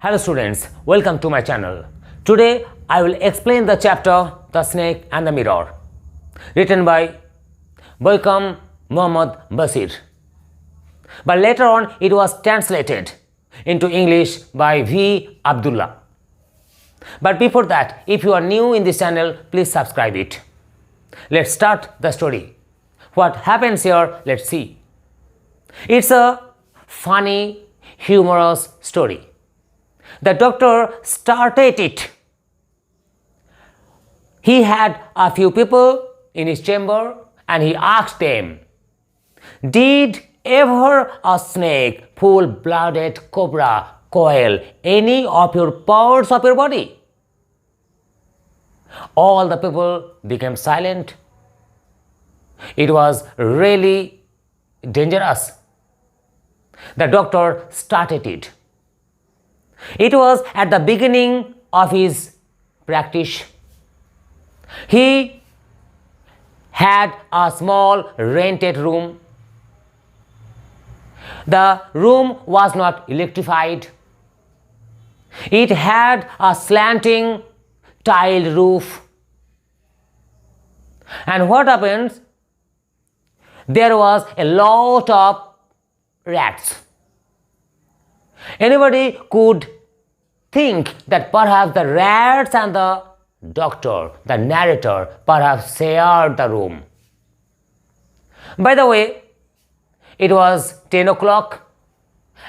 Hello students, welcome to my channel. Today I will explain the chapter The Snake and the Mirror, written by Boykam Muhammad Basir. But later on it was translated into English by V. Abdullah. But before that, if you are new in this channel, please subscribe it. Let's start the story. What happens here, let's see. It's a funny, humorous story. The doctor started it. He had a few people in his chamber and he asked them, "Did ever a snake, full-blooded cobra, coil any of your parts of your body?" All the people became silent. It was really dangerous. The doctor started it. It was at the beginning of his practice. He had a small rented room. The room was not electrified. It had a slanting tiled roof. And what happens? There was a lot of rats. Anybody could think that perhaps the rats and the doctor, the narrator, perhaps shared the room. By the way, it was 10 o'clock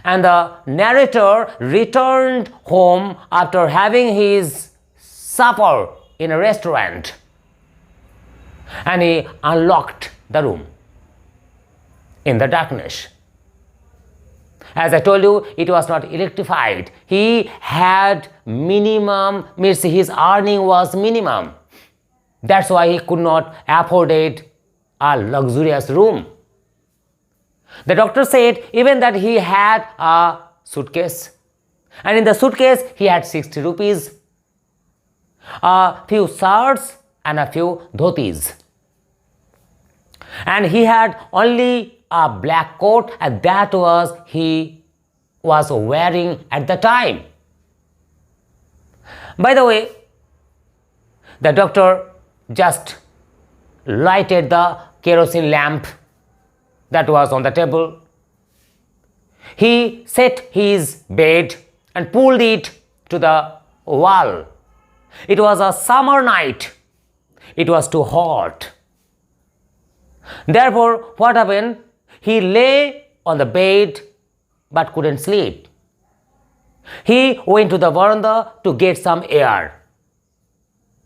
and the narrator returned home after having his supper in a restaurant, and he unlocked the room in the darkness. As I told you, it was not electrified. He had minimum, means his earning was minimum. That's why he could not afford a luxurious room. The doctor said even that he had a suitcase, and in the suitcase he had 60 rupees, a few shirts and a few dhotis. And he had only a black coat, and that was he was wearing at the time. By the way, the doctor just lighted the kerosene lamp that was on the table. He set his bed and pulled it to the wall. It was a summer night. It was too hot. Therefore, what happened? He lay on the bed but couldn't sleep. He went to the veranda to get some air.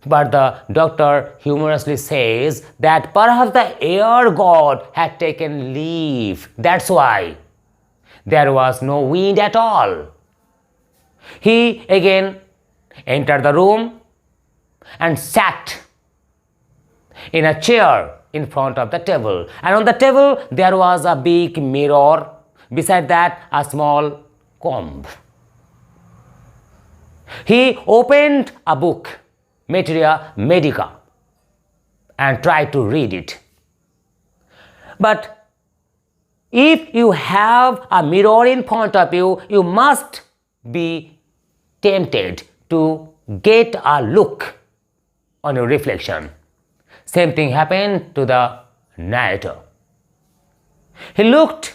But the doctor humorously says that perhaps the air god had taken leave. That's why there was no wind at all. He again entered the room and sat in a chair in front of the table, and on the table there was a big mirror, beside that a small comb. He opened a book, Materia Medica, and tried to read it. But if you have a mirror in front of you, you must be tempted to get a look on your reflection. Same thing happened to the narrator. He looked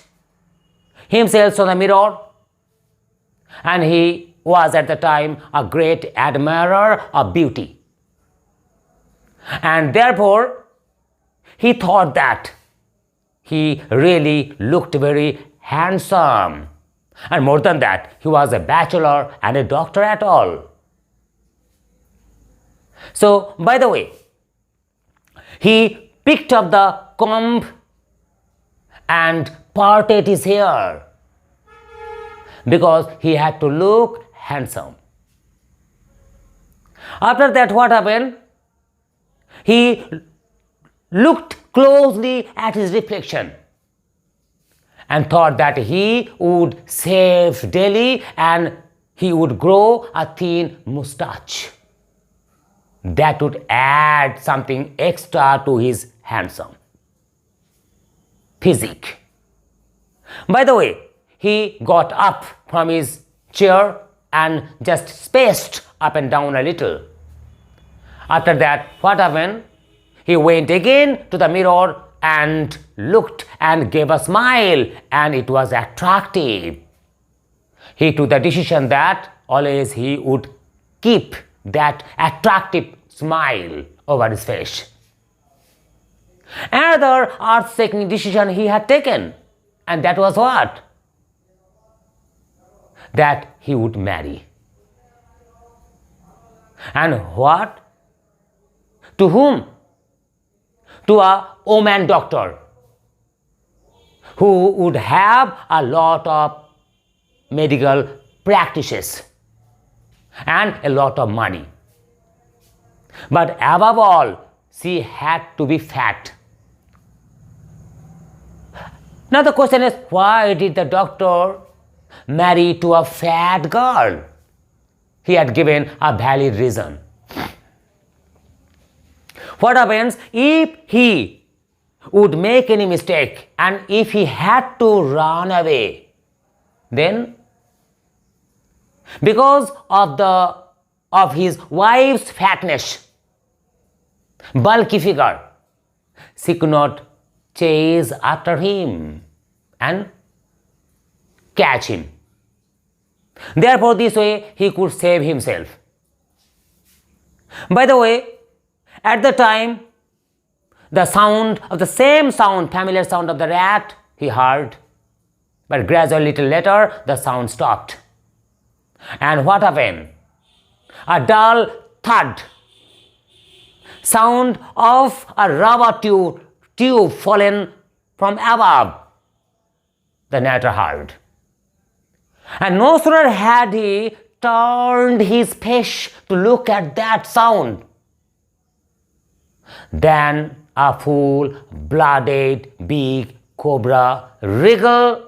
himself in the mirror, and he was at the time a great admirer of beauty. And therefore, he thought that he really looked very handsome. And more than that, he was a bachelor and a doctor at all. So, by the way, he picked up the comb and parted his hair because he had to look handsome. After that, what happened? He looked closely at his reflection and thought that he would shave daily and he would grow a thin moustache. That would add something extra to his handsome physique. By the way, he got up from his chair and just spaced up and down a little. After that, what happened? He went again to the mirror and looked and gave a smile, and it was attractive. He took the decision that always he would keep that attractive smile over his face. Another earth-shaking decision he had taken, and that was what? That he would marry. And what? To whom? To a woman doctor who would have a lot of medical practices and a lot of money. But above all, she had to be fat. Now the question is, why did the doctor marry to a fat girl? He had given a valid reason. What happens if he would make any mistake and if he had to run away? Then, because of his wife's fatness, bulky figure, she could not chase after him and catch him. Therefore, this way he could save himself. By the way, at the time, the sound of the same sound, familiar sound of the rat, he heard. But gradually, little later, the sound stopped. And what happened? A dull thud, sound of a rubber tube fallen from above, the narrator heard. And no sooner had he turned his face to look at that sound than a full-blooded big cobra wriggled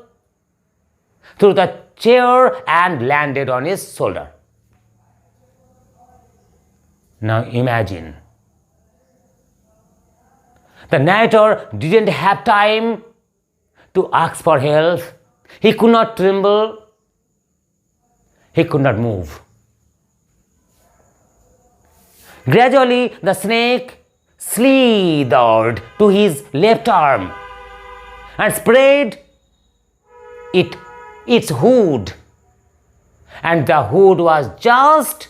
through the chair and landed on his shoulder. Now imagine, the narrator didn't have time to ask for help. He could not tremble. He could not move. Gradually, the snake slithered to his left arm and spread its hood, and the hood was just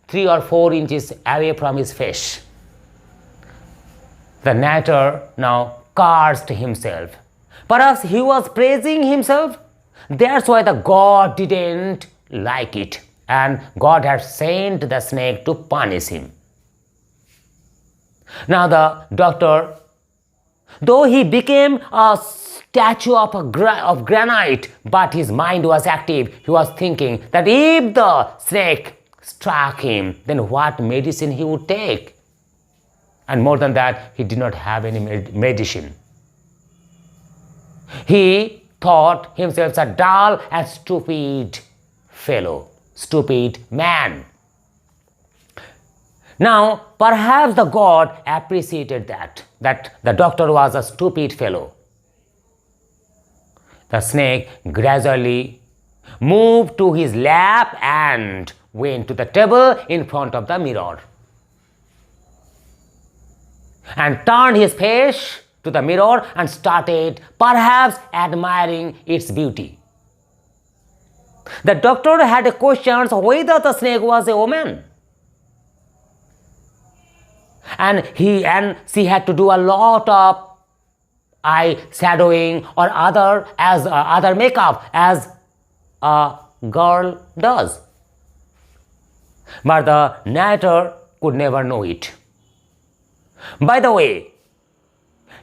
3 or 4 inches away from his face. The narrator now cursed himself. Perhaps he was praising himself. That's why the God didn't like it, and God had sent the snake to punish him. Now the doctor, though he became a statue of granite, but his mind was active. He was thinking that if the snake struck him, then what medicine he would take. And more than that, he did not have any medicine. He thought himself a dull and stupid fellow, stupid man. Now, perhaps the God appreciated that the doctor was a stupid fellow. The snake gradually moved to his lap and went to the table in front of the mirror and turned his face to the mirror and started perhaps admiring its beauty. The doctor had questions whether the snake was a woman. And she had to do a lot of eye shadowing or other makeup as a girl does. But the narrator could never know it. By the way,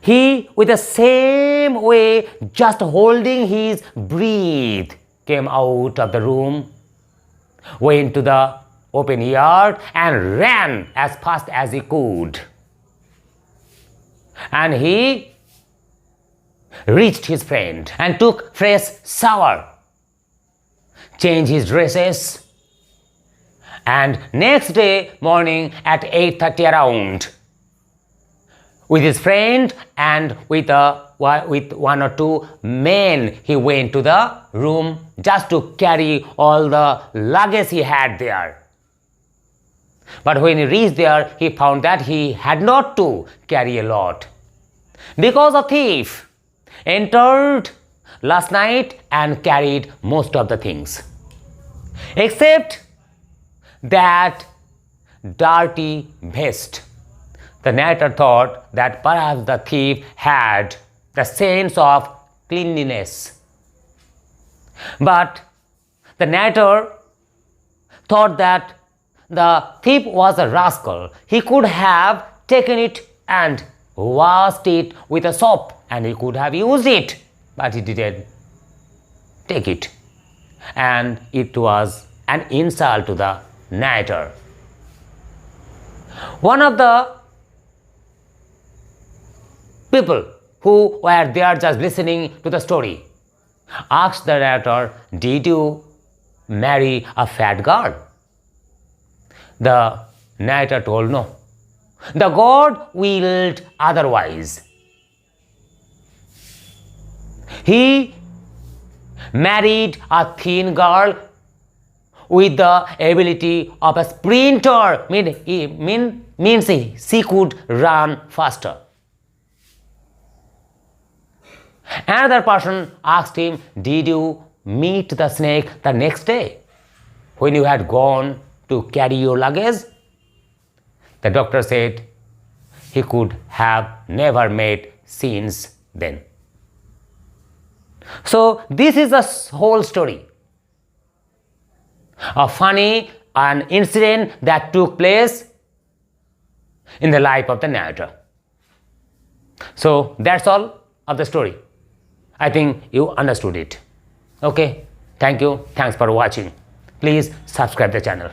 he, with the same way, just holding his breath, came out of the room, went to the open yard and ran as fast as he could. And he reached his friend and took fresh shower, changed his dresses, and next day morning at 8:30 around, with his friend and with a with one or two men, he went to the room just to carry all the luggage he had there. But when he reached there, he found that he had not to carry a lot, because a thief entered last night and carried most of the things, except that dirty vest. The narrator thought that perhaps the thief had the sense of cleanliness. But the narrator thought that the thief was a rascal. He could have taken it and washed it with a soap, and he could have used it, but he didn't take it. And it was an insult to the narrator. One of the people who were there just listening to the story asked the narrator, "Did you marry a fat girl?" The narrator told, "No. The God willed otherwise. He married a thin girl with the ability of a sprinter, means she could run faster." Another person asked him, "Did you meet the snake the next day when you had gone to carry your luggage?" The doctor said he could have never met since then. So this is the whole story. A funny an incident that took place in the life of the narrator. So that's all of the story. I think you understood it. Okay, thank you. Thanks for watching. Please subscribe the channel.